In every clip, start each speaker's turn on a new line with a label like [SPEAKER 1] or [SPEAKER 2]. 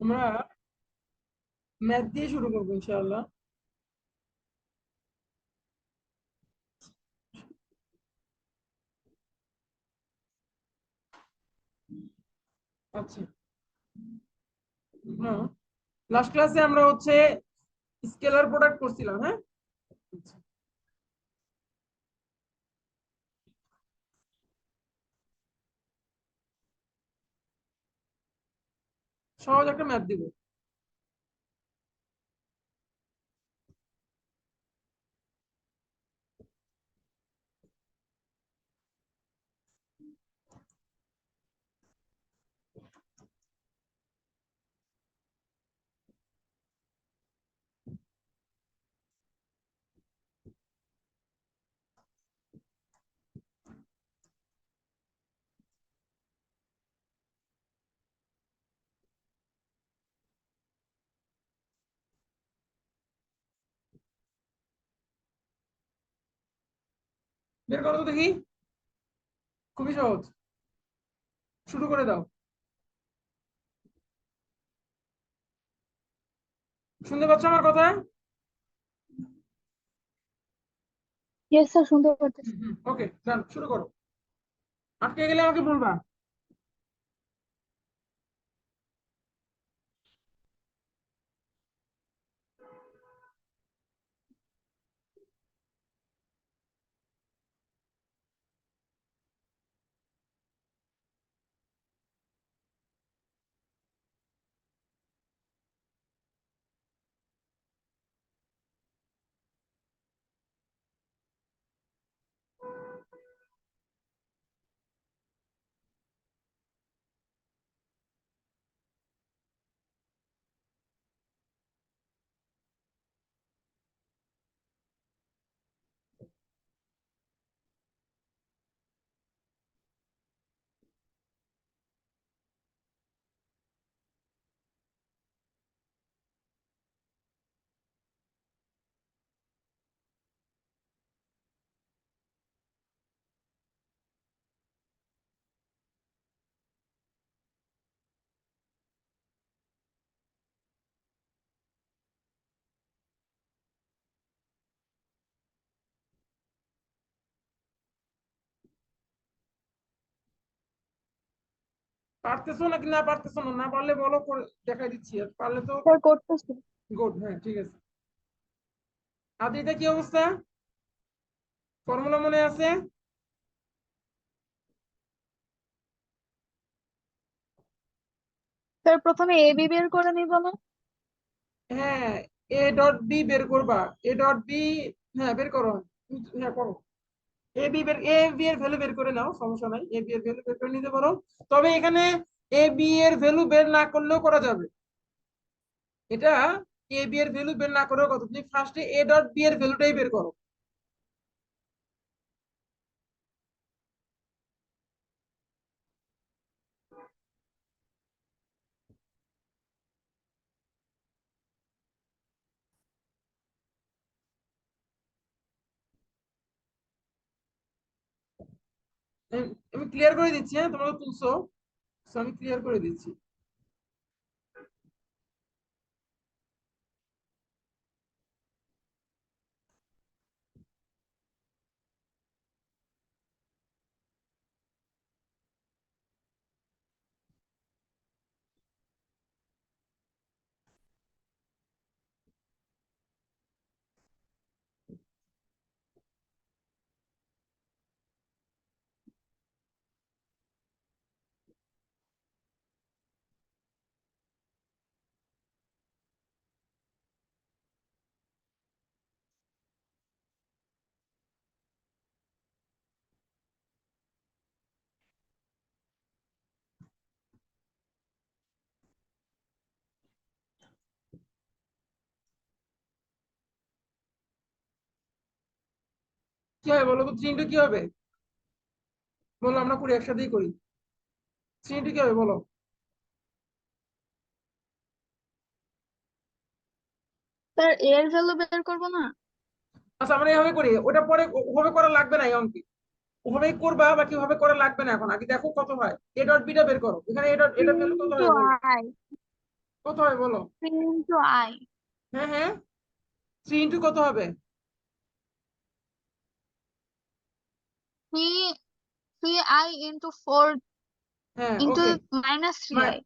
[SPEAKER 1] আমরা ম্যাথ দিয়ে শুরু করবো ইনশাআল্লাহ। আচ্ছা, হ্যাঁ, লাস্ট ক্লাসে আমরা হচ্ছে স্কেলার প্রোডাক্ট করছিলাম, হ্যাঁ। আচ্ছা, সহজ একটা ম্যাথ দিব। বের করো তো দেখি। খুবই সহজ, শুরু করে দাও। শুনতে পাচ্ছ আমার কথা?
[SPEAKER 2] ইয়েস স্যার, শুনতে পারতেছি।
[SPEAKER 1] ওকে, ডান, শুরু করো। আটকে গেলে আমাকে বলবা। পারতেছো নাকি না পারতেছো না? না পারলে বলো, করে দেখাই দিচ্ছি। আর পারলে তো
[SPEAKER 2] স্যার করতেছি।
[SPEAKER 1] গুড, হ্যাঁ ঠিক আছে। আদিতে কি অবস্থা? ফর্মুলা মনে আছে?
[SPEAKER 2] স্যার প্রথমে এ বি বের করে নিব না?
[SPEAKER 1] হ্যাঁ, এ ডট বি বের করবা। এ ডট বি, হ্যাঁ বের করো। হ্যাঁ করো। এ বি এর ভ্যালু বের করে নাও, সমস্যা নাই, এ বি এর ভ্যালু বের করে নিতে পারো। তবে এখানে এ বি এর ভ্যালু বের না করলেও করা যাবে। এটা এ বি এর ভ্যালু বের না করেও কথা, তুমি ফার্স্টে এ ডট বি এর ভ্যালুটাই বের করো। আমি ক্লিয়ার করে দিচ্ছি, হ্যাঁ তোমরা তো তুলছো, so আমি ক্লিয়ার করে দিচ্ছি। কি হবে বলো তো, 3 কি হবে? বলো, আমরা করি, একসাথেই করি। 3 কি হবে বলো?
[SPEAKER 2] স্যার এর ভ্যালু বের করব না?
[SPEAKER 1] আচ্ছা, আমরা এভাবে করি, ওটা পরে ওভাবে করা লাগবে না এই অঙ্কে। ওভাবেই করবা বা কিভাবে করা লাগবে না, এখন আগে দেখো কত হয়। এ ডট বিটা বের করো, এখানে এ ডট, এটা ভ্যালু কত
[SPEAKER 2] ইন্টু
[SPEAKER 1] হয় বলো।
[SPEAKER 2] আই।
[SPEAKER 1] কত হবে বলো?
[SPEAKER 2] 3 ইন্টু আই।
[SPEAKER 1] হ্যাঁ হ্যাঁ, 3 ইন্টু কত হবে?
[SPEAKER 2] 3 3i ইন্টু 4
[SPEAKER 1] হ্যাঁ
[SPEAKER 2] ইন্টু
[SPEAKER 1] ওকে,
[SPEAKER 2] মাইনাস 3i।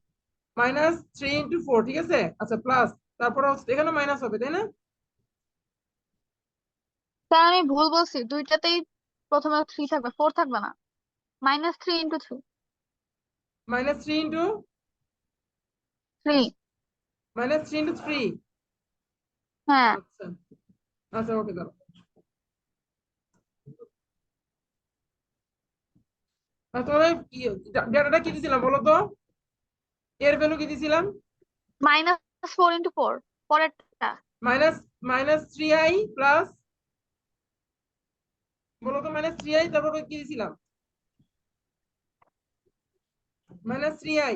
[SPEAKER 1] -3 × 4, ঠিক আছে। আচ্ছা প্লাস, তারপরে এখানে মাইনাস হবে তাই না?
[SPEAKER 2] স্যার আমি ভুল বলছি, দুইটাতেই প্রথমে 3 থাকবে, 4 থাকবে না। -3 ইন্টু 3।
[SPEAKER 1] -3 ×
[SPEAKER 2] 3।
[SPEAKER 1] -3 × 3।
[SPEAKER 2] হ্যাঁ
[SPEAKER 1] আচ্ছা আচ্ছা ওকে দাঁড়াও। তাহলে কি ডেটাটা কি দিছিলাম বলো তো? এর ভ্যালু কি দিছিলাম?
[SPEAKER 2] -4 ইন্টু 4 পরেরটা।
[SPEAKER 1] মাইনাস -3i প্লাস, বলো তো -3i, তারপরে কি দিছিলাম? -3i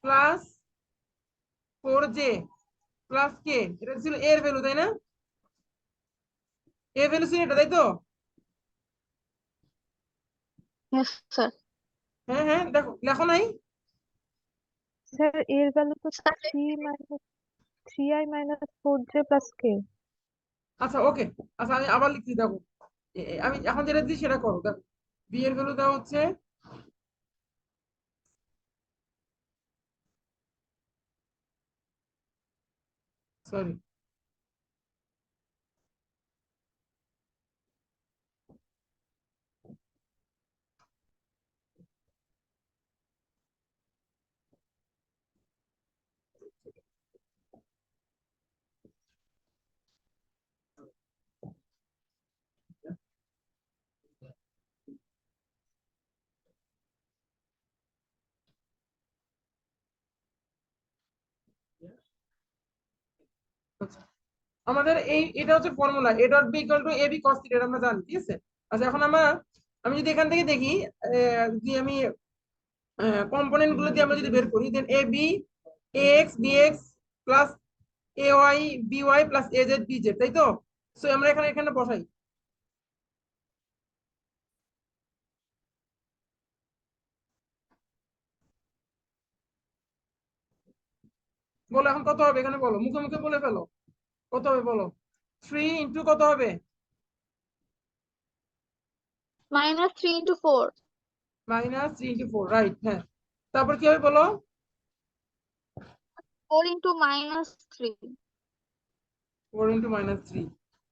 [SPEAKER 1] প্লাস 4j প্লাস কে, এটা ছিল এর ভ্যালু তাই না? এর ভ্যালু ছিল এটা তাই তো?
[SPEAKER 2] Yes sir.
[SPEAKER 1] হ্যাঁ হ্যাঁ, দেখো লেখো নাই?
[SPEAKER 3] স্যার এর ভ্যালু তো 3 - 3i - 4j + k।
[SPEAKER 1] আচ্ছা ওকে, আচ্ছা আমি আবার লিখছি দেখো। আমি এখন যেটা দিই সেটা করো দেখো। বি এর ভ্যালু দেওয়া হচ্ছে, সরি, আমাদের এটা হচ্ছে formula, a dot B equal to ab cos θ, এটা আমরা জানি, ঠিক আছে। আচ্ছা এখন আমি যদি এখান থেকে দেখি, যদি আমি কম্পোনেন্ট গুলো দিয়ে আমরা যদি বের করি, দেন ab ax bx plus ay by plus az bz, তাই তো? সো আমরা এখানে এখানে বসাই। বলো এখন কত হবে, এখানে বলো, মুখে মুখে বলে ফেলো। কত হবে বলো? 3 ইন্টু কত হবে?
[SPEAKER 2] -3 ইন্টু 4।
[SPEAKER 1] -3 × 4, রাইট, হ্যাঁ। তারপর কি হবে বলো?
[SPEAKER 2] 4 ইন্টু -3।
[SPEAKER 1] 4 × -3।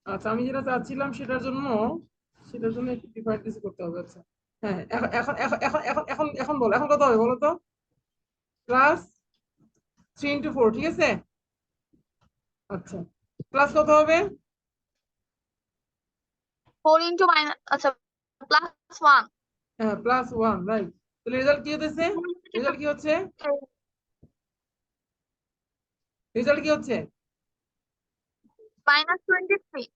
[SPEAKER 1] আচ্ছা আমি যেটা চাচ্ছিলাম সেটার জন্য একটু ডিফারেন্ট কিছু করতে হবে। আচ্ছা হ্যাঁ, এখন এখন এখন এখন এখন এখন এখন বলো, এখন কত হবে বলো তো? +3 × 4, ঠিক আছে। আচ্ছা প্লাস কত হবে?
[SPEAKER 2] 4 ইন্টু মাইনাস, আচ্ছা, +1।
[SPEAKER 1] হ্যাঁ +1, রাইট। তাহলে রেজাল্ট কি হতেছে? রেজাল্ট কি হচ্ছে? রেজাল্ট কি হচ্ছে?
[SPEAKER 2] -23।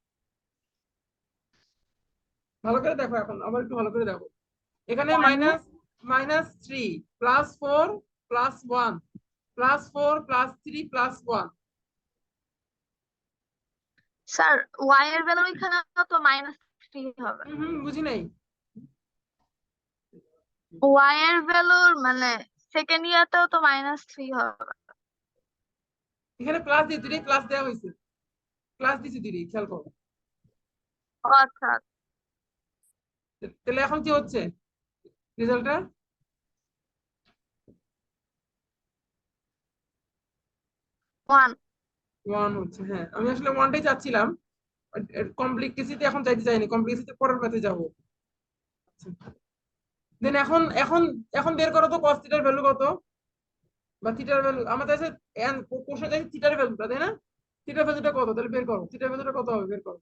[SPEAKER 1] ভালো করে দেখো, এখন আবার একটু ভালো করে দেখো। এখানে
[SPEAKER 2] মাইনাস,
[SPEAKER 1] -3 +4 +1 +4 +3 +1।
[SPEAKER 2] স্যার ওয়াই এর ভ্যালু এখানে তো -3 হবে।
[SPEAKER 1] বুঝি নাই।
[SPEAKER 2] ওয়াই এর ভ্যালুর মানে সেকেন্ড ইয়ারটাও তো -3 হবে।
[SPEAKER 1] এখানে প্লাস দিয়ে দুটোই প্লাস দেওয়া হয়েছে, প্লাস দিছি দুটোই, খেয়াল করো।
[SPEAKER 2] ও আচ্ছা।
[SPEAKER 1] তাহলে এখন কি হচ্ছে রেজাল্টটা?
[SPEAKER 2] 1।
[SPEAKER 1] 1 হচ্ছে, হ্যাঁ। আমি আসলে 1টাই চাচ্ছিলাম, কমপ্লেক্সিটি এখন চাইতে চাইনি, কমপ্লেক্সিটি পরের ম্যাথে যাবো। দেন এখন এখন এখন বের করো তো cos থিটার ভ্যালু কত, বা থিটার ভ্যালু আমাদের কাছে। কোশ্চেন চাইছে থিটার ভ্যালুটা তাই না? থিটার ভ্যালুটা কত, তাহলে বের করো, থিটার ভ্যালুটা কত হবে বের করো।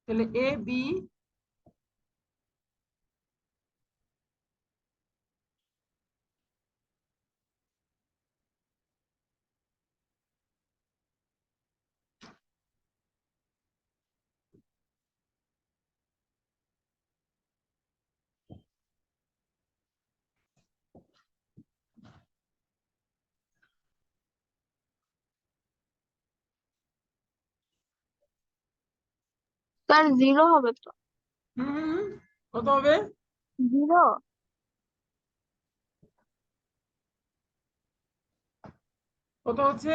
[SPEAKER 1] তাহলে এ বি,
[SPEAKER 2] স্যার 0 হবে তো।
[SPEAKER 1] হুম হুম হুম। কত হবে?
[SPEAKER 2] 0।
[SPEAKER 1] কত হচ্ছে?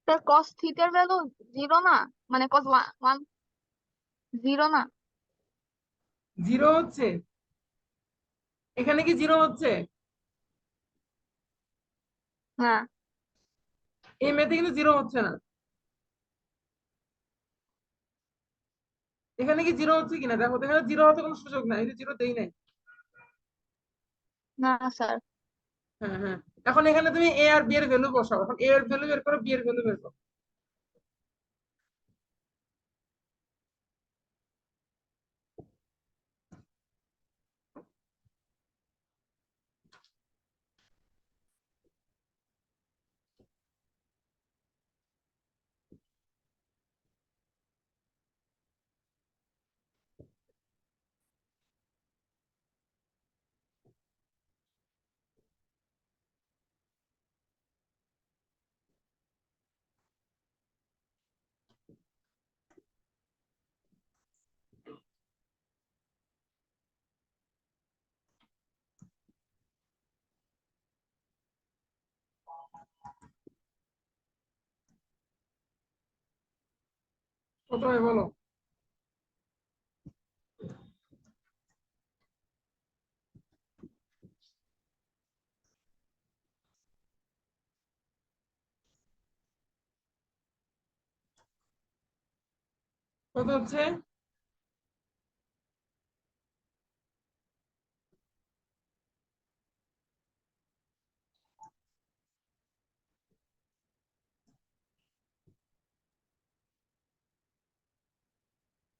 [SPEAKER 2] স্যার কস থিটার ভ্যালু 0 না, মানে কস 1 0 না?
[SPEAKER 1] জিরো হচ্ছে? এখানে কি জিরো হচ্ছে?
[SPEAKER 2] হ্যাঁ।
[SPEAKER 1] এই মেয়েতে কিন্তু জিরো হচ্ছে না। এখানে কি জিরো হচ্ছে কিনা দেখো তো, এখানে জিরো হতে কোনো সুযোগ নাই, এই যে জিরো দেই নাই।
[SPEAKER 2] না স্যার।
[SPEAKER 1] হ্যাঁ হ্যাঁ। এখন এখানে তুমি এ আর বি এর ভ্যালু বসাও, এখন এ এর ভ্যালু বের করো, বি এর ভ্যালু বের করো। কত হয় বলো? কত হচ্ছে?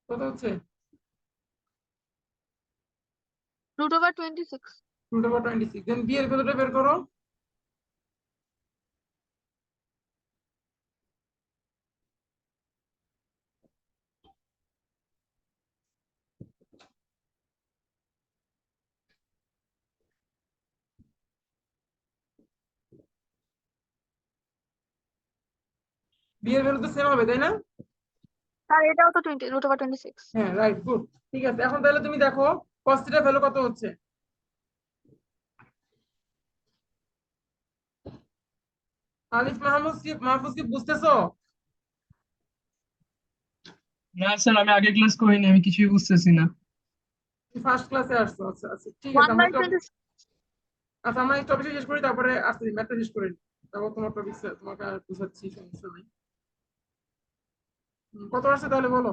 [SPEAKER 1] কত হচ্ছে?
[SPEAKER 2] √26।
[SPEAKER 1] √26। দেন বি এর ভ্যালুটা বের করো। বি এর ভ্যালু তো সেম হবে, তাই না?
[SPEAKER 2] স্যার এটাও তো 20 √26।
[SPEAKER 1] হ্যাঁ রাইট, গুড। ঠিক আছে, এখন তাহলে তুমি দেখো cos থিটার ভ্যালু কত হচ্ছে। আলিফ মাহফুজ কি বুঝতেছো?
[SPEAKER 4] না স্যার, আমি আগে ক্লাস করিনি, আমি কিছুই বুঝতেছি না।
[SPEAKER 1] ফার্স্ট ক্লাসে আসছো, আচ্ছা আচ্ছা ঠিক আছে,
[SPEAKER 2] ওয়ান
[SPEAKER 1] আমরা
[SPEAKER 2] বাই
[SPEAKER 1] একটু,
[SPEAKER 2] টোয়েন্টি
[SPEAKER 1] আচ্ছা আমরা এই টপিক শেষ করি, তারপরে আসতে দিই, ম্যাথটা শেষ করে নিই। তারপর তোমার টপিক তোমাকে আর বুঝাচ্ছি, সমস্যা নেই। কত আসছে তাহলে বলো?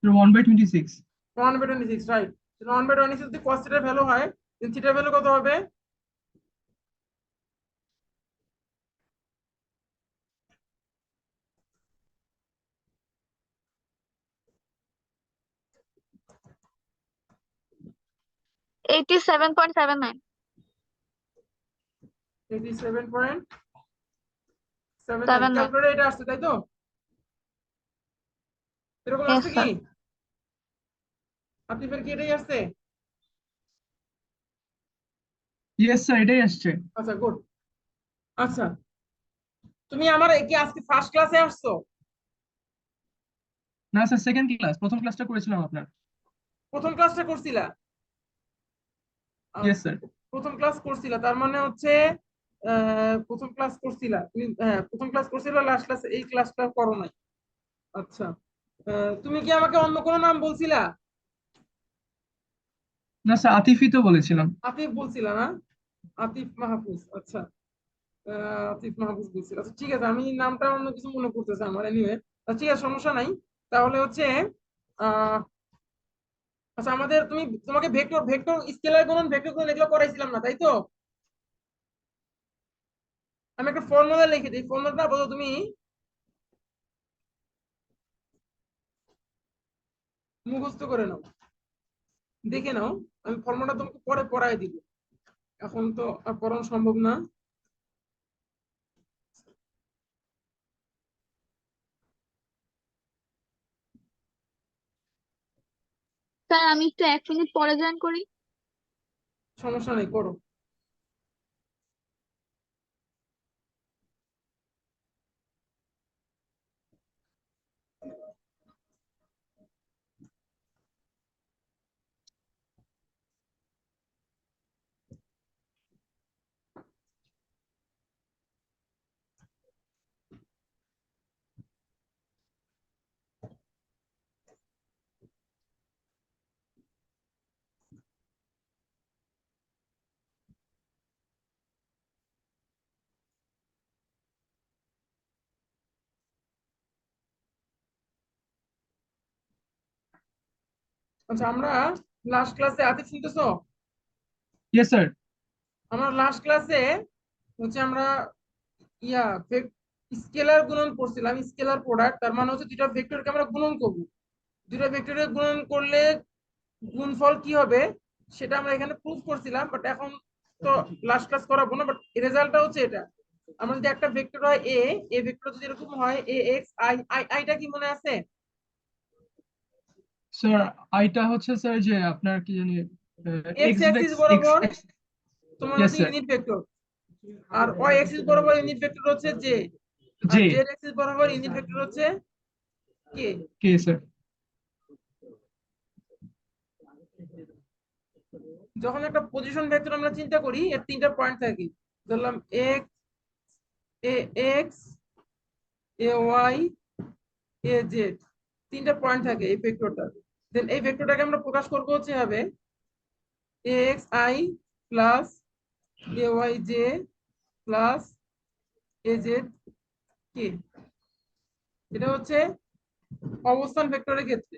[SPEAKER 4] 1/26।
[SPEAKER 1] 1/26, রাইট। 1/26 যদি cos থিটার ভ্যালু হয়, থিটার ভ্যালু কত হবে?
[SPEAKER 2] এইটি 7.79।
[SPEAKER 1] 87.79
[SPEAKER 2] 79।
[SPEAKER 1] ক্যালকুলেটর এটা আসছে, তাই তো? এরকম
[SPEAKER 2] ইয়েস
[SPEAKER 1] আসছে কি?
[SPEAKER 2] স্যার।
[SPEAKER 1] আতিফের কি এটাই আসছে?
[SPEAKER 4] ইয়েস স্যার, এটাই আসছে।
[SPEAKER 1] আচ্ছা গুড। আচ্ছা, তুমি আমার কি আজকে ফার্স্ট ক্লাসে আসছো?
[SPEAKER 4] না স্যার, সেকেন্ড ক্লাস, প্রথম ক্লাসটা করেছিলাম আপনার।
[SPEAKER 1] প্রথম ক্লাসটা করছিলা?
[SPEAKER 4] ইয়েস
[SPEAKER 1] আচ্ছা,
[SPEAKER 4] স্যার।
[SPEAKER 1] প্রথম ক্লাস করছিলা, তার মানে হচ্ছে প্রথম ক্লাস করছিলা তুমি, হ্যাঁ প্রথম ক্লাস করছিলা, লাস্ট ক্লাস এই ক্লাসটা করো নাই। আচ্ছা, তুমি কি আমাকে অন্য কোনো নাম বলছিলা?
[SPEAKER 4] না স্যার, আতিফই তো বলেছিলাম।
[SPEAKER 1] আতিফ বলছিলা না? আতিফ মাহফুজ, আচ্ছা। আতিফ মাহফুজ বলছিলা, আচ্ছা ঠিক আছে, আমি নামটা অন্য কিছু মনে করতেছে আমার, এনিওয়ে ঠিক আছে, সমস্যা নাই। তাহলে হচ্ছে আহ আচ্ছা, আমাদের তোমাকে ভেক্টর ভেক্টর স্কেলার গুণন, ভেক্টর গুণন এগুলো করাইছিলাম না, তাই তো? আমি একটা ফর্মুলা লিখে দিই, ফর্মুলাটা বলো তুমি, মুখস্থ করে নাও, দেখে নাও। আমি ফর্মুলাটা তোমাকে পরে পড়াই দিব, এখন তো আর পড়ানো সম্ভব না।
[SPEAKER 2] স্যার আমি একটু 1 মিনিট পরে জয়েন করি।
[SPEAKER 1] সমস্যা নেই, করো। আচ্ছা, আমরা লাস্ট ক্লাসে, আতিফ শুনতেছো?
[SPEAKER 4] Yes sir.
[SPEAKER 1] আমরা লাস্ট ক্লাসে হচ্ছে আমরা ইয়া স্কেলার গুণন করছিলাম, স্কেলার প্রোডাক্ট। তার মানে হচ্ছে দুইটা ভেক্টরকে আমরা গুণন করব। দুইটা ভেক্টরকে গুণন করলে গুণফল কি হবে সেটা আমরা এখানে প্রুফ করছিলাম, বাট এখন তো লাস্ট ক্লাস করাবো না। বাট রেজাল্টটা হচ্ছে এটা, আমরা যদি একটা ভেক্টর হয় এ ভেক্টর যদি এরকম হয় এ এক্স আই, আইটা কি মনে আছে?
[SPEAKER 4] স্যার আইটা হচ্ছে স্যার যে আপনার কি জানি
[SPEAKER 1] x
[SPEAKER 4] x
[SPEAKER 1] Axis
[SPEAKER 4] x x
[SPEAKER 1] বরাবর
[SPEAKER 4] এক্স
[SPEAKER 1] তোমার
[SPEAKER 4] ইয়েস
[SPEAKER 1] হচ্ছে
[SPEAKER 4] স্যার।
[SPEAKER 1] ইউনিট ভেক্টর, আর ওয়াই অ্যাক্সিস বরাবর ইউনিট ভেক্টর হচ্ছে জে, আর
[SPEAKER 4] জে
[SPEAKER 1] জেড অ্যাক্সিস বরাবর ইউনিট ভেক্টর হচ্ছে কে।
[SPEAKER 4] কে স্যার।
[SPEAKER 1] যখন একটা পজিশন ভেক্টর আমরা চিন্তা করি, এর তিনটা পয়েন্ট থাকে। ধরলাম X, A x, A Y, A Z, তিনটা পয়েন্ট থাকে এই ভেক্টরটার। দেন এই ভেক্টরটাকে আমরা প্রকাশ করবো হচ্ছে হবে A x i plus A y j plus A z k. এটা হচ্ছে অবস্থান ভেক্টরের ক্ষেত্রে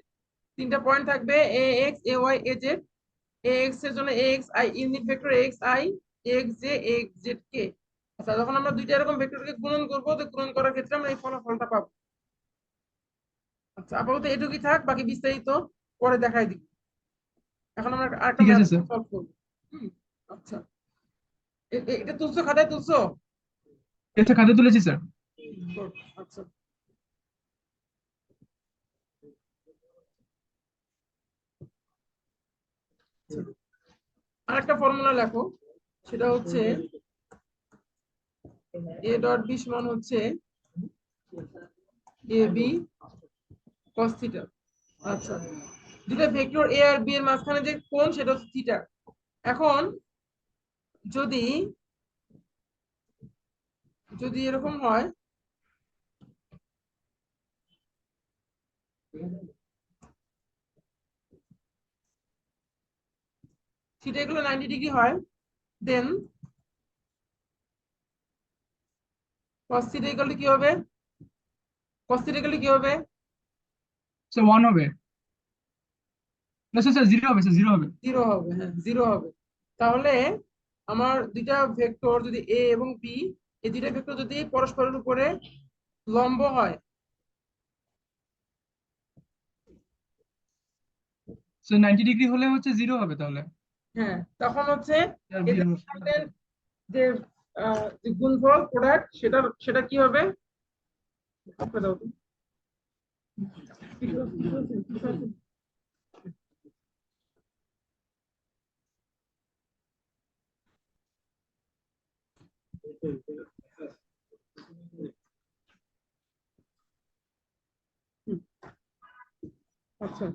[SPEAKER 1] তিনটা পয়েন্ট থাকবে, A x, A Y, A z. A x এর জন্য A x i unit vector x i, x j, x z k. আচ্ছা, যখন আমরা দুইটা এরকম ভেক্টরকে গুণন করবো, তো গুণন করার ক্ষেত্রে আমরা এই ফলাফলটা পাবো। আচ্ছা, আপাতত এটুকুই থাক, বাকি বিস্তারিত পরে দেখাই দিব। এখন আমরা আরেকটা
[SPEAKER 4] ঠিক
[SPEAKER 1] ম্যাথ
[SPEAKER 4] আছে স্যার।
[SPEAKER 1] সলভ করবো। হুম, আচ্ছা, এটা তুলছো, খাতায় তুলছো?
[SPEAKER 4] এটা খাতে তুলেছি স্যার।
[SPEAKER 1] Good, আচ্ছা। আরেকটা ফর্মুলা লেখো, সেটা হচ্ছে এ ডট বি সমান হচ্ছে এ বি কস থিটা। আচ্ছা, দুটা ভেক্টর এ আর বি এর মাঝখানে যে কোণ সেটা হচ্ছে থিটা। এখন যদি যদি এরকম হয়, থিটা এগুলো 90 ডিগ্রি হয়, দেন কস থিটা ইকুয়াল কি হবে? কস থিটা ইকুয়াল কি হবে?
[SPEAKER 4] স্যার ওয়ান হবে। না স্যার, স্যার জিরো হবে, স্যার জিরো হবে।
[SPEAKER 1] জিরো হবে, হ্যাঁ জিরো হবে। তাহলে আমার দুইটা ভেক্টর যদি এ এবং বি, এই দুইটা ভেক্টর যদি পরস্পরের উপরে লম্ব হয়,
[SPEAKER 4] স্যার 90 ডিগ্রি হলে হচ্ছে জিরো হবে তাহলে।
[SPEAKER 1] হ্যাঁ তখন হচ্ছে
[SPEAKER 4] স্যার
[SPEAKER 1] এদের
[SPEAKER 4] জিরো।
[SPEAKER 1] resultant যে যে গুণফল প্রোডাক্ট সেটা সেটা কি হবে? আপনার দাও তো। আচ্ছা,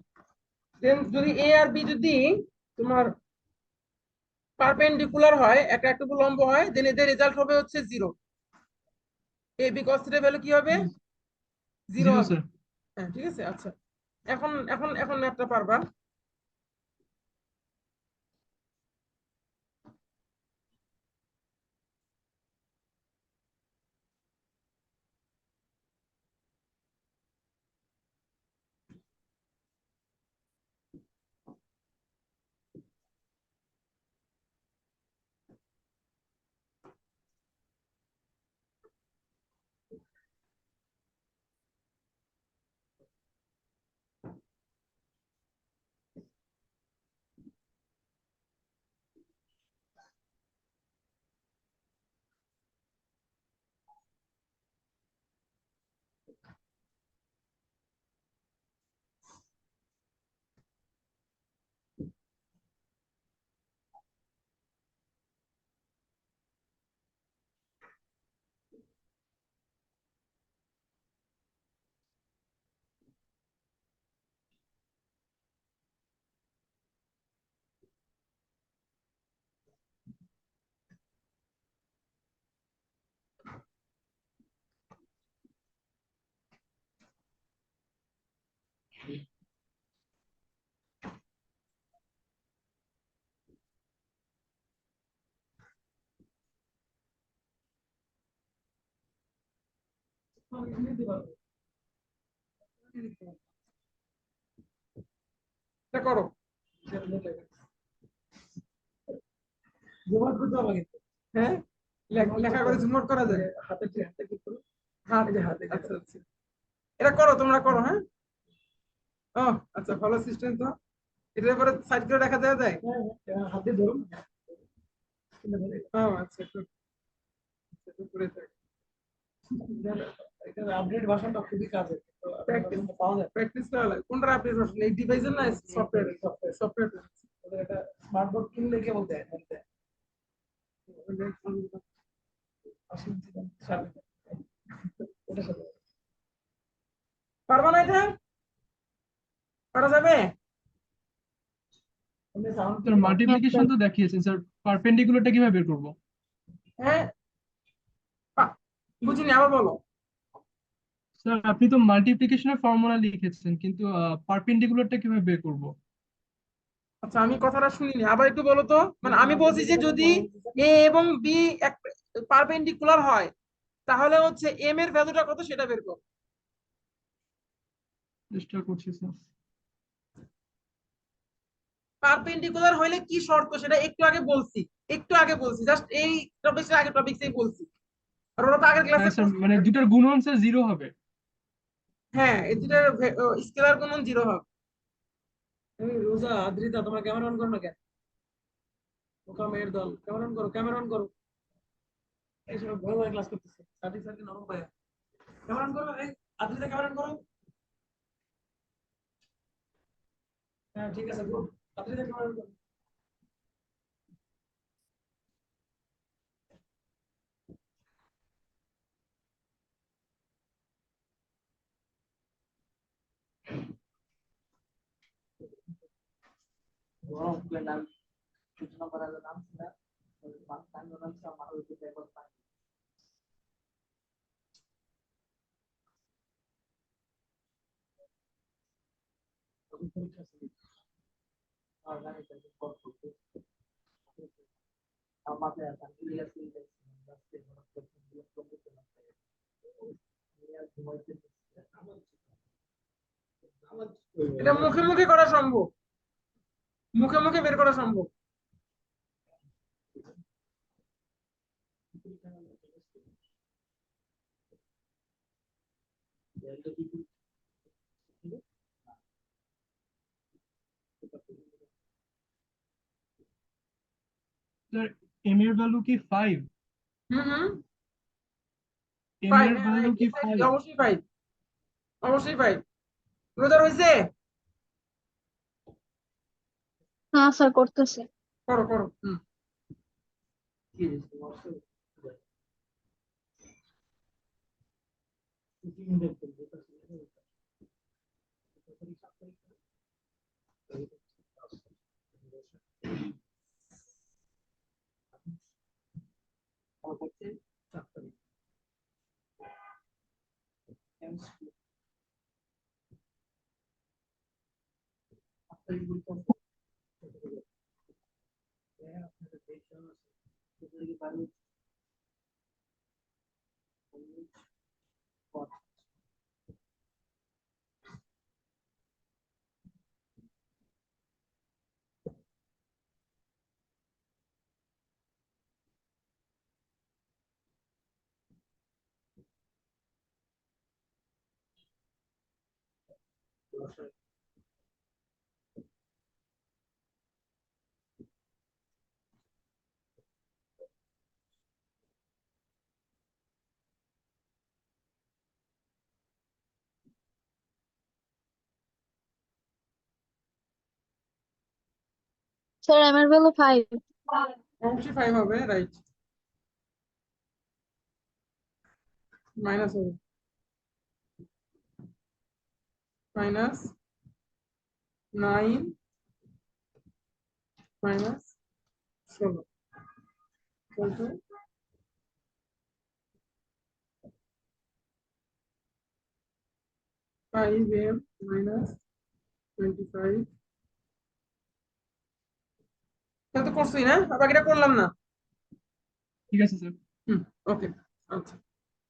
[SPEAKER 1] দেন যদি এ আর বি যদি তোমার পারপেন্ডিকুলার হয়, একটা একটা লম্ব হয়, দেন এদের রেজাল্ট হবে হচ্ছে zero. A B cos theta value কি হবে? জিরো
[SPEAKER 4] জিরো
[SPEAKER 1] হবে।
[SPEAKER 4] স্যার।
[SPEAKER 1] হ্যাঁ ঠিক আছে। আচ্ছা, এখন এখন এখন ম্যাথটা পারবা। নিতে পারো। এটা করো। জুম আউট করতে হবে কিন্তু। হ্যাঁ, লেখা করে জুম আউট করা যায়। হাতে কি করো? হাতে আচ্ছা আচ্ছা, এটা করো, তোমরা করো। হ্যাঁ, ও আচ্ছা, ভালো সিস্টেম তো। এটার পরে সাইড করে দেখা যায় যায়। হ্যাঁ, হাতে ধরো। ও আচ্ছা, একটু করে থাক। এটা আপডেট ভার্সনটা খুবই কাজে, তো প্র্যাকটিস পাওয়া যায়। প্র্যাকটিস করা লাগে। কোনটা আপডেট ভার্সন? এই ডিভাইসের না সফটওয়্যার? সফটওয়্যার ওদের একটা স্মার্টবোর্ড কিনলে কেবল দেয় দেয়। পারবা না এটা? পারা যাবে?
[SPEAKER 4] স্যার মাল্টিপ্লিকেশন তো দেখিয়েছেন স্যার, পারপেন্ডিকুলারটা কিভাবে বের করবো?
[SPEAKER 1] হ্যাঁ, বুঝিনি, আবার বলো।
[SPEAKER 4] স্যার আপনি তো মাল্টিপ্লিকেশনের ফর্মুলা লিখেছেন, কিন্তু পারপেন্ডিকুলারটা কিভাবে বের করবো?
[SPEAKER 1] আচ্ছা, আমি কথাটা শুনিনি, আবার একটু বলো তো। মানে আমি বলছি যে যদি এ এবং বি এক পারপেন্ডিকুলার হয়, তাহলে হচ্ছে এম এর ভ্যালুটা কত সেটা বের করো।
[SPEAKER 4] চেষ্টা করছি স্যার।
[SPEAKER 1] পারপেন্ডিকুলার হইলে কি শর্ত সেটা একটু আগে বলছি, জাস্ট এই টপিকের আগে টপিকসেই বলছি। আর ওরা তো আগের ক্লাসে
[SPEAKER 4] হ্যাঁ স্যার, মানে দুটার গুণন স্যার জিরো হবে।
[SPEAKER 1] হ্যাঁ, এই দুটার স্কেলার গুণন 0 হবে। রোজা, আদ্রিতা, তোমরা ক্যামেরা অন করো না কেন? ওকা মেয়ের দল, ক্যামেরা অন করো, ক্যামেরা অন করো। এই সব ভয় ভয় ক্লাস করতেছে, সাথী স্যারকে নরম পায়। ক্যামেরা অন করো, এই আদ্রিতা ক্যামেরা অন করো। হ্যাঁ ঠিক আছে, গুড। আদ্রিতা ক্যামেরা অন করো। এটা মুখে মুখে করা সম্ভব, মুখে মুখে বের করা সম্ভব।
[SPEAKER 4] স্যার এম এর ভ্যালু কি 5?
[SPEAKER 1] হুম হুম,
[SPEAKER 4] এম
[SPEAKER 1] 5,
[SPEAKER 4] এর
[SPEAKER 1] হ্যাঁ
[SPEAKER 4] ভ্যালু কি 5?
[SPEAKER 1] অবশ্যই 5, অবশ্যই 5। রোজার হয়েছে?
[SPEAKER 2] হ্যাঁ স্যার, করতেছি।
[SPEAKER 1] করো করো। হুম,
[SPEAKER 2] স্যার এম এর ভ্যালু 5।
[SPEAKER 1] অবশ্যই 5 হবে, রাইট। মাইনাস হবে, -9 -16 বলতো 5m -25। তাহলে তো করছোই না, বাকিটা করলাম না।
[SPEAKER 4] ঠিক আছে স্যার।
[SPEAKER 1] হুম, ওকে, আচ্ছা।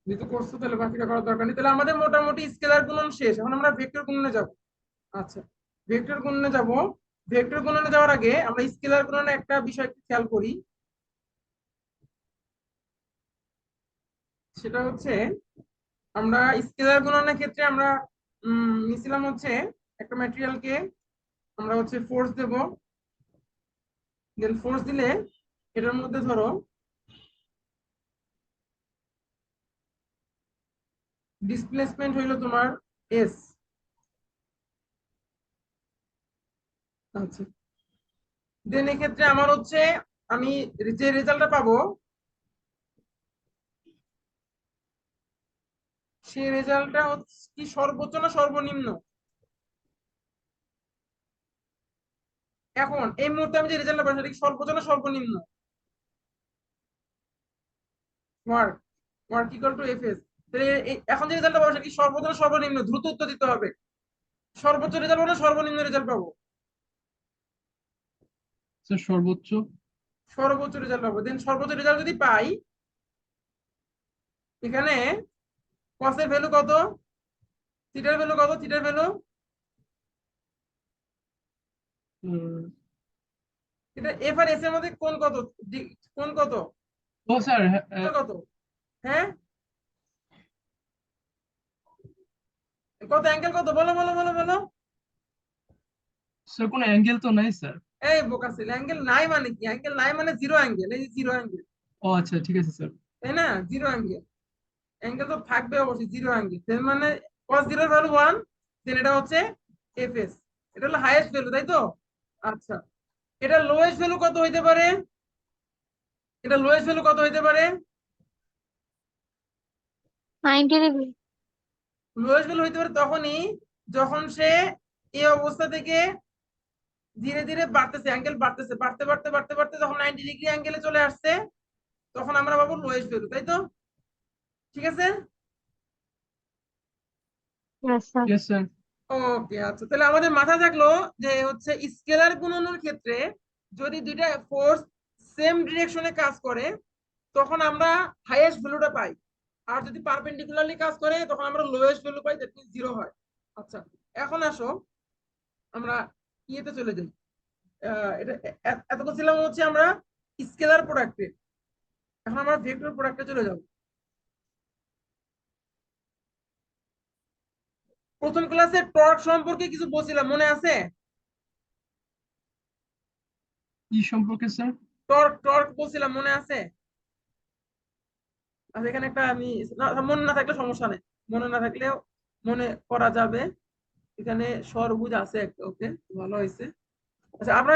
[SPEAKER 1] যেহেতু করছো তাহলে বাকিটা করার দরকার নেই। তাহলে আমাদের মোটামুটি স্কেলার গুণন শেষ, এখন আমরা ভেক্টর গুণনে যাব। আচ্ছা, ভেক্টর গুণনে যাব। ভেক্টর গুণনে যাওয়ার আগে আমরা স্কেলার গুণনে একটা বিষয় একটু খেয়াল করি, সেটা হচ্ছে আমরা স্কেলার গুণনের ক্ষেত্রে আমরা নিছিলাম হচ্ছে একটা ম্যাটেরিয়ালকে আমরা হচ্ছে ফোর্স দেব, দেন ফোর্স দিলে এটার মধ্যে ধরো ডিসপ্লেসমেন্ট হইলো তোমার এস। আচ্ছা, দেন এক্ষেত্রে আমার হচ্ছে আমি যে রেজাল্টটা পাবো সেই রেজাল্টটা হচ্ছে কি সর্বোচ্চ না সর্বনিম্ন। এখন এই মুহূর্তে আমি যে রেজাল্টটা পাবো সেটা কি সর্বোচ্চ না সর্বনিম্ন? Work, work equal to F S. তাহলে এখন যে রেজাল্টটা পাবো সেটা কি সর্বোচ্চ না সর্বনিম্ন? দ্রুত উত্তর দিতে হবে। সর্বোচ্চ রেজাল্ট পাবো না সর্বনিম্ন রেজাল্ট পাবো?
[SPEAKER 4] স্যার সর্বোচ্চ।
[SPEAKER 1] সর্বোচ্চ রেজাল্ট পাবো। দেন সর্বোচ্চ রেজাল্ট যদি পাই, এখানে কসের ভ্যালু কত, থিটার ভ্যালু কত, থিটার ভ্যালু এটা এফ আর এস এর মধ্যে কোণ কত, কোণ কত,
[SPEAKER 4] ও স্যার,
[SPEAKER 1] কোণ কত, হ্যাঁ কত অ্যাঙ্গেল কত, বলো বলো বলো বলো।
[SPEAKER 4] স্যার কোনো অ্যাঙ্গেল তো নাই স্যার।
[SPEAKER 1] এই বোকাসিল, অ্যাঙ্গেল নাই মানে কি? অ্যাঙ্গেল নাই মানে জিরো অ্যাঙ্গেল, এই জিরো অ্যাঙ্গেল,
[SPEAKER 4] ও আচ্ছা, ঠিক আছে স্যার।
[SPEAKER 1] তাই না? জিরো অ্যাঙ্গেল, অ্যাঙ্গেল তো থাকবে অবশ্যই জিরো অ্যাঙ্গেল। তার মানে cos জিরোর ভ্যালু 1, দেন এটা হচ্ছে এফএস, এটা হলো হাইয়েস্ট ভ্যালু, তাই তো? আচ্ছা, এটা লোয়েস্ট ভ্যালু কত হইতে পারে? এটা লোয়েস্ট ভ্যালু কত হইতে পারে?
[SPEAKER 2] 90 ডিগ্রি।
[SPEAKER 1] লোয়েস্ট ভ্যালু হইতে পারে তখনই যখন সে এই অবস্থা থেকে ধীরে ধীরে বাড়তেছে, অ্যাঙ্গেল বাড়তেছে, বাড়তে বাড়তে বাড়তে বাড়তে যখন 90 ডিগ্রি অ্যাঙ্গেলে চলে আসছে তখন আমরা পাবো লোয়েস্ট ভ্যালু, তাই তো? ঠিক আছে।
[SPEAKER 3] Yes sir.
[SPEAKER 4] Yes sir.
[SPEAKER 1] Okay, আচ্ছা, তাহলে আমাদের মাথা থাকলো যে হচ্ছে স্কেলার গুণনের ক্ষেত্রে যদি দুইটা ফোর্স সেম ডিরেকশনে কাজ করে তখন আমরা হাইয়েস্ট ভ্যালুটা পাই, আর যদি পারপেন্ডিকুলারলি কাজ করে তখন আমরা lowest value pi, that means zero হয়। আচ্ছা, এখন আসো আমরা ইয়েতে চলে যাই। এটা এতক্ষণ ছিলাম হচ্ছে আমরা স্কেলার প্রোডাক্টে, এখন আমরা ভেক্টর প্রোডাক্টে চলে যাব। প্রথম ক্লাসে টর্ক সম্পর্কে কিছু বলছিলাম, মনে আছে?
[SPEAKER 4] কি সম্পর্কে স্যার?
[SPEAKER 1] টর্ক, টর্ক বলছিলাম, মনে আছে? আচ্ছা, এখানে একটা আমি মনে না থাকলে সমস্যা নেই, মনে না থাকলেও মনে করা যাবে। এখানে সরবুজ আছে একটা, ওকে, ভালো হয়েছে। আচ্ছা, আমরা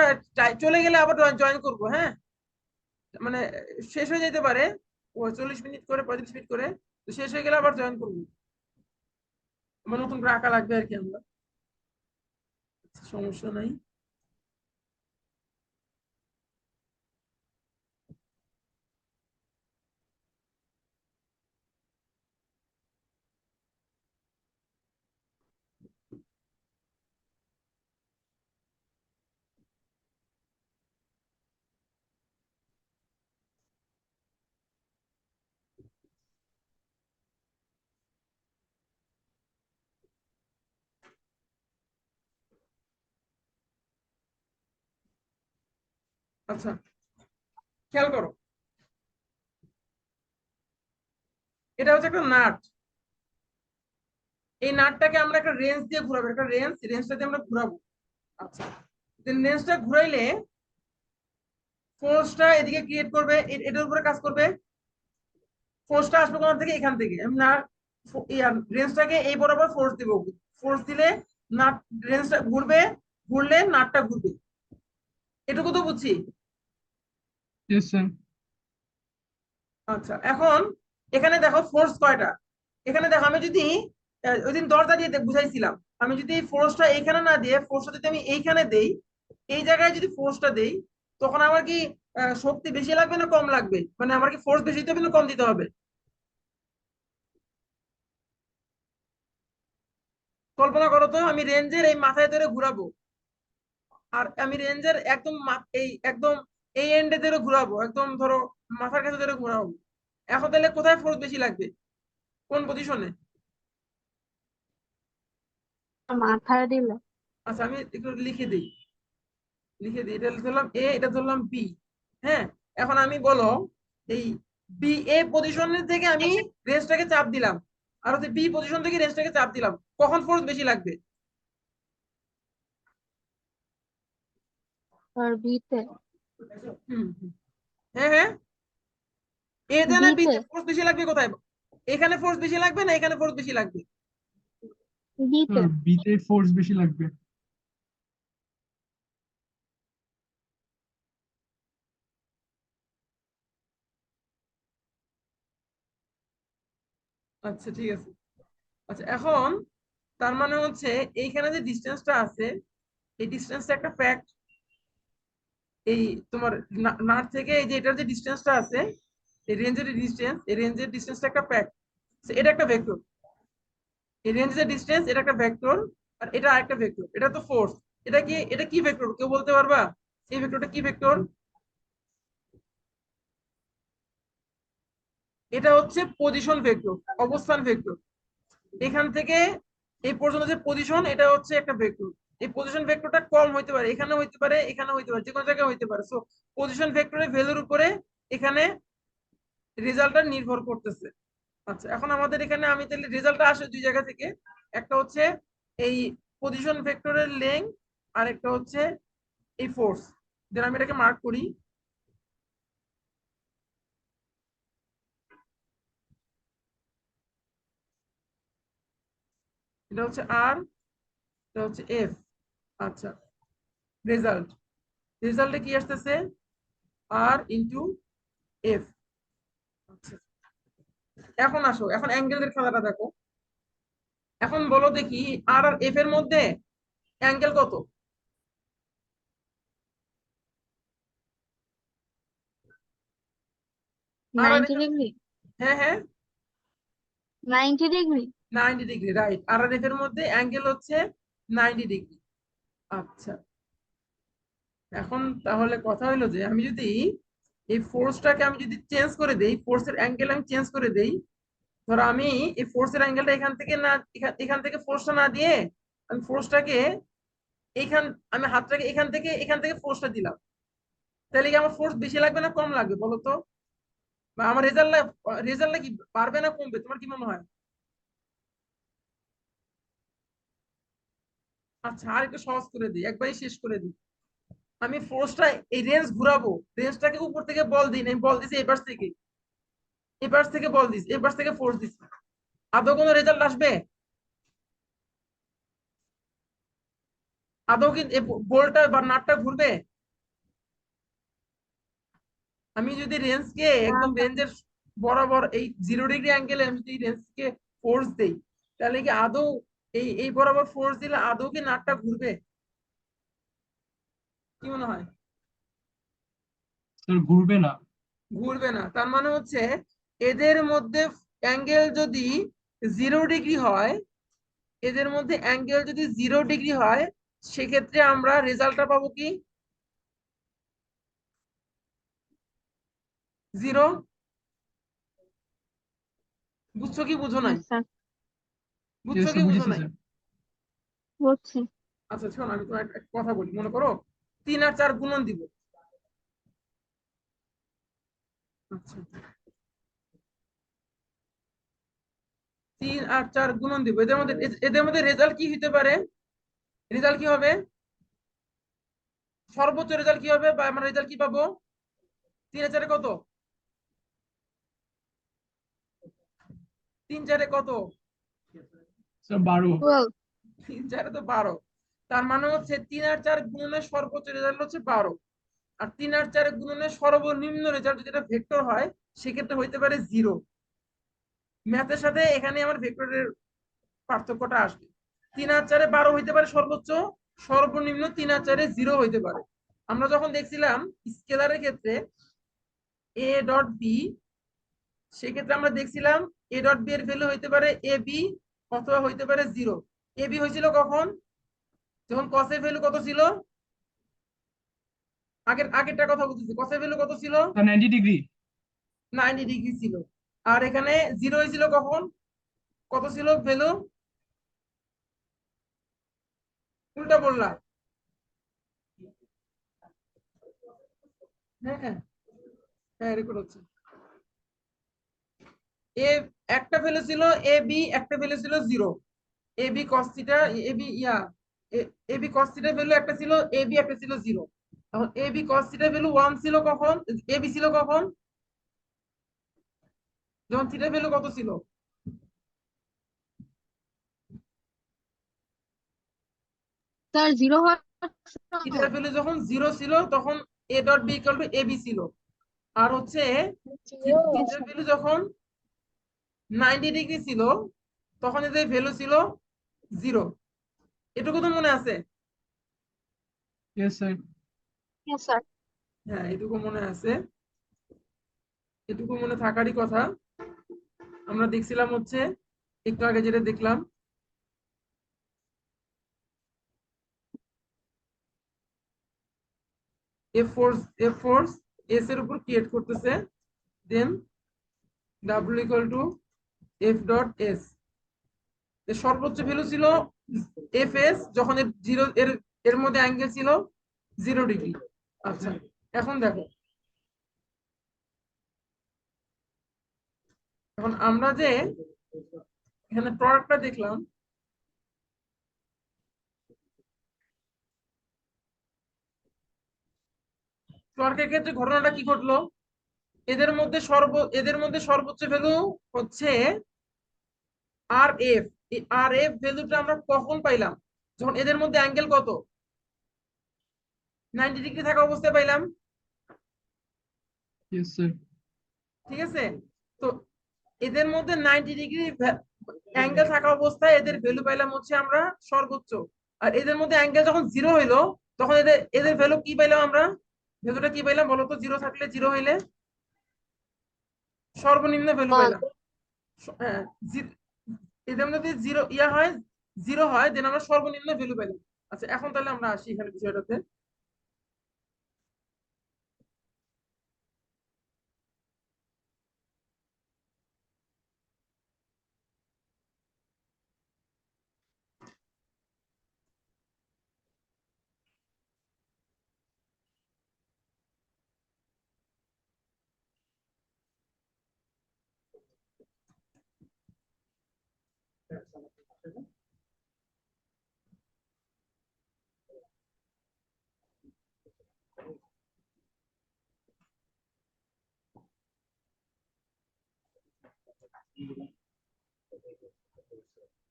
[SPEAKER 1] চলে গেলে আবার জয়েন করবো, হ্যাঁ? মানে শেষ হয়ে যেতে পারে, ও 40 মিনিট করে 35 মিনিট করে, তো শেষ হয়ে গেলে আবার জয়েন করবো। আমার নতুন করে আঁকা লাগবে আর কি আমরা। আচ্ছা, সমস্যা নাই। আচ্ছা, খেয়াল করো, এটা হচ্ছে একটা নাট। এই নাটটাকে আমরা একটা রেঞ্জ দিয়ে ঘুরাবো, একটা রেঞ্জ, রেঞ্জটা দিয়ে আমরা ঘুরাবো। আচ্ছা, রেঞ্জটা ঘুরাইলে ফোর্সটা এদিকে ক্রিয়েট করবে, এটার উপরে কাজ করবে। ফোর্সটা আসবে কোথা থেকে? এখান থেকে। আমি না রেঞ্জটাকে এই বরাবর ফোর্স দিব, ফোর্স দিলে নাট, রেঞ্জটা ঘুরবে, ঘুরলে নাটটা ঘুরবে। এটুকু তো বুঝছি।
[SPEAKER 4] Yes sir.
[SPEAKER 1] আচ্ছা, এখন এখানে দেখো ফোর্স কয়টা। এখানে দেখো আমি যদি ওই দিন দরজা দিয়ে বুঝাইছিলাম, আমি যদি ফোর্সটা এইখানে না দিয়ে ফোর্সটা যদি আমি এইখানে দেই, এই জায়গায় যদি ফোর্সটা দেই, তখন আমার কি শক্তি বেশি লাগবে না কম লাগবে? মানে আমার কি ফোর্স বেশি দিতে হবে না কম দিতে হবে? কল্পনা করো তো, আমি রেঞ্জের এই মাথায় ধরে ঘুরাবো, আর আমি রেঞ্জের একদম এই একদম এই এন্ডে ধরে ঘুরাবো, একদম ধরো মাথার কাছে ধরে ঘুরাবো। এখন তাহলে কোথায় ফোর্স বেশি লাগবে? কোন পজিশনে?
[SPEAKER 2] মাথায় দিলে
[SPEAKER 1] আচ্ছা আমি একটু লিখে দিই এটা ধরলাম এ, এটা ধরলাম বি। হ্যাঁ, এখন আমি বলো এই বি এ পজিশনের থেকে আমি রেঞ্জটাকে চাপ দিলাম, আর হচ্ছে বি পজিশন থেকে রেঞ্জটাকে চাপ দিলাম, কখন ফোর্স বেশি লাগবে?
[SPEAKER 2] আর বিতে
[SPEAKER 1] হুম হুম। হ্যাঁ হ্যাঁ, এতে না
[SPEAKER 2] বিতে
[SPEAKER 1] বিতে ফোর্স বেশি লাগবে কোথায়? এখানে ফোর্স বেশি লাগবে না এখানে ফোর্স বেশি লাগবে?
[SPEAKER 2] বিতে
[SPEAKER 4] বিতে ফোর্স বেশি লাগবে।
[SPEAKER 1] আচ্ছা ঠিক আছে। আচ্ছা এখন তার মানে হচ্ছে এইখানে যে ডিস্টেন্সটা আছে, এই ডিস্টেন্সটা একটা ফ্যাক্ট। এই তোমার নাট থেকে এই যে এটার যে ডিস্টেন্সটা আছে, এই রেঞ্জের ডিস্টেন্স, এই রেঞ্জের ডিস্টেন্সটা একটা ফ্যাক্ট, এটা একটা ভেক্টর। এই রেঞ্জের ডিস্টেন্স এটা একটা ভেক্টর, আর এটা আরেকটা ভেক্টর, এটা তো ফোর্স। এটা কি ভেক্টর কেউ বলতে পারবা? এই ভেক্টরটা কি ভেক্টর? এটা হচ্ছে পজিশন ভেক্টর, অবস্থান ভেক্টর। এখান থেকে এই পর্যন্ত যে পজিশন, এটা হচ্ছে একটা ভেক্টর। এই পজিশন ভেক্টরটা কম হইতে পারে, এখানে হইতে পারে, এখানে হইতে পারে, যে কোনো জায়গায় হইতে পারে। সো পজিশন ভেক্টরের ভ্যালুর উপরে এখানে রেজাল্টটা নির্ভর করতেছে। আচ্ছা এখন আমাদের এখানে আমি তাহলে রেজাল্টটা আসে দুই জায়গা থেকে। একটা হচ্ছে এই পজিশন ভেক্টরের লেংথ, আর একটা হচ্ছে এই ফোর্স। দেন আমি এটাকে মার্ক করি। এটা হচ্ছে আর, এটা হচ্ছে এফ। আচ্ছা, রেজাল্ট, রেজাল্টে কি আসতেছে? আর ইন্টু এফ। আচ্ছা এখন আসো, এখন অ্যাঙ্গেলের খেলাটা দেখো। এখন বলো দেখি আর এফ এর মধ্যে অ্যাঙ্গেল কত? আর
[SPEAKER 2] 90 ডিগ্রি।
[SPEAKER 1] হ্যাঁ হ্যাঁ,
[SPEAKER 2] 90 ডিগ্রি।
[SPEAKER 1] 90 degree, right. আর এফ এর মধ্যে অ্যাঙ্গেল হচ্ছে 90 ডিগ্রি। আচ্ছা এখন তাহলে কথা হলো যে আমি যদি এই ফোর্সটাকে আমি যদি চেঞ্জ করে দেই, ফোর্সের অ্যাঙ্গেল আমি চেঞ্জ করে দেই, ধরো আমি এই ফোর্সের অ্যাঙ্গেলটা এখান থেকে না, এখান থেকে ফোর্সটা না দিয়ে আমি ফোর্সটাকে এইখান, আমি হাতটাকে এখান থেকে ফোর্সটা দিলাম, তাহলে কি আমার ফোর্স বেশি লাগবে না কম লাগবে বলো তো? বা আমার রেজাল্টটা কি বাড়বে না কমবে, তোমার কি মনে হয়? আচ্ছা আর একটু সহজ করে দিই, একবারই শেষ করে দিই। আমি ফোর্সটা এই রেঞ্জ ঘুরাবো, রেঞ্জটাকে উপর থেকে বল দিই না, আমি বল দিছি এপাশ থেকে বল দিস, এপাশ থেকে ফোর্স দিস, আদৌ কোনো রেজাল্ট আসবে? আদৌ কি বলটা বা নাটটা ঘুরবে? আমি যদি রেঞ্জকে একদম রেঞ্জের বরাবর এই 0 ডিগ্রি অ্যাঙ্গেলে আমি যদি রেঞ্জকে ফোর্স দেই, তাহলে কি আদৌ এই বরাবর ফোর্স দিলে আদৌ কি নাটটা ঘুরবে? কি মনে হয়?
[SPEAKER 4] স্যার ঘুরবে না।
[SPEAKER 1] ঘুরবে না, তার মানে হচ্ছে এদের মধ্যে অ্যাঙ্গেল যদি 0 ডিগ্রি হয়, এদের মধ্যে অ্যাঙ্গেল যদি 0 ডিগ্রি হয়, সেক্ষেত্রে আমরা রেজাল্টটা পাবো কি? জিরো। বুঝছো কি বুঝো নাই?
[SPEAKER 2] Yes, sir.
[SPEAKER 1] বুঝছো কি বুঝো
[SPEAKER 4] বুঝেছি
[SPEAKER 1] নাই?
[SPEAKER 4] স্যার।
[SPEAKER 2] বুঝছি।
[SPEAKER 1] আচ্ছা শোনো আমি তোমার একটা কথা বলি, মনে করো 3 আর 4 গুণন দিব। আচ্ছা 3 আর 4 গুণন দিব, এদের মধ্যে রেজাল্ট কি হতে পারে? রেজাল্ট কি হবে? সর্বোচ্চ রেজাল্ট কি হবে, বা আমরা রেজাল্ট কি পাবো? 3 আর 4 কত? 3 4 কত?
[SPEAKER 4] স্যার 12।
[SPEAKER 2] 12।
[SPEAKER 1] 3 4 তো 12। তার মানে হচ্ছে 3 আর 4 গুণনের সর্বোচ্চ রেজাল্ট হচ্ছে 12। আর 3 আর 4 গুণনের সর্বনিম্ন রেজাল্ট যদি এটা ভেক্টর হয়, সেক্ষেত্রে হইতে পারে 0। ম্যাথের সাথে এখানে আমার ভেক্টরের পার্থক্যটা আসবে। 3 আর 4 12 হইতে পারে সর্বোচ্চ, সর্বনিম্ন 3 আর 4 0 হইতে পারে। আমরা যখন দেখছিলাম স্কেলারের ক্ষেত্রে এ ডট বি, সেক্ষেত্রে আমরা দেখছিলাম এ ডট বি এর ভ্যালু হইতে পারে এ বি, অথবা হইতে পারে 0। এ বি হয়েছিল কখন? যখন কসের ভ্যালু কত ছিল? আগেরটা কথা বলতেছি, কসের ভ্যালু কত ছিল?
[SPEAKER 4] Sir 90 degree.
[SPEAKER 1] 90 ডিগ্রি ছিল। আর এখানে 0 হয়েছিল কখন? কত ছিল ভ্যালু? উল্টা বললা। হ্যাঁ হ্যাঁ হ্যাঁ, রেকর্ড হচ্ছে। এ একটা ভ্যালু ছিল এ বি, একটা ভ্যালু ছিল 0। A B cos theta, A B A B cos theta value একটা ছিল এ বি, একটা ছিল 0। এখন A B cos theta value 1 ছিল কখন? এ বি ছিল কখন? যখন থিটা ভ্যালু কত ছিল?
[SPEAKER 2] স্যার জিরো হওয়ার
[SPEAKER 1] থিটার ভ্যালু যখন 0 ছিল তখন A dot B equal to A B ছিল। আর হচ্ছে থিটার ভ্যালু যখন 90 ডিগ্রি ছিল তখন এদের ভ্যালু ছিল 0। এটুকু তো মনে আছে?
[SPEAKER 4] Yes sir.
[SPEAKER 2] হ্যাঁ স্যার।
[SPEAKER 1] হ্যাঁ, এটুকু মনে আছে। এটুকু মনে থাকারই কথা। আমরা দেখছিলাম হচ্ছে একটু আগে যেটা দেখলাম, এ ফোর্স এস এর উপর ক্রিয়েট করতেছে, then W equal to F dot S. সর্বোচ্চ ভ্যালু ছিল এফ এস যখন এর জিরো এর এর মধ্যে অ্যাঙ্গেল ছিল 0 ডিগ্রি। আচ্ছা, এখন দেখো, এখন আমরা যে এখানে প্রোডাক্টটা দেখলাম, টর্কের ক্ষেত্রে ঘটনাটা কি ঘটলো? এদের মধ্যে সর্বোচ্চ ভ্যালু হচ্ছে আর এফ। এই আর এফ ভ্যালুটা আমরা কখন পাইলাম? যখন এদের মধ্যে অ্যাঙ্গেল কত? 90 ডিগ্রি থাকা অবস্থায় পাইলাম।
[SPEAKER 4] Yes sir.
[SPEAKER 1] ঠিক আছে, তো এদের মধ্যে 90 ডিগ্রি অ্যাঙ্গেল থাকা অবস্থায় এদের ভ্যালু পাইলাম হচ্ছে আমরা সর্বোচ্চ। আর এদের মধ্যে অ্যাঙ্গেল যখন 0 হইলো তখন এদের এদের ভ্যালু কি পাইলাম আমরা? ভ্যালুটা কি পাইলাম বলতো? 0 থাকলে, 0 হইলে সর্বনিম্ন ভ্যালু পাইলাম। হ্যাঁ, এদের মধ্যে যদি জিরো হয়, 0 হয়, দেন আমরা সর্বনিম্ন ভ্যালু পাইলাম। আচ্ছা, এখন তাহলে আমরা আসি এখানে বিষয়টাতে।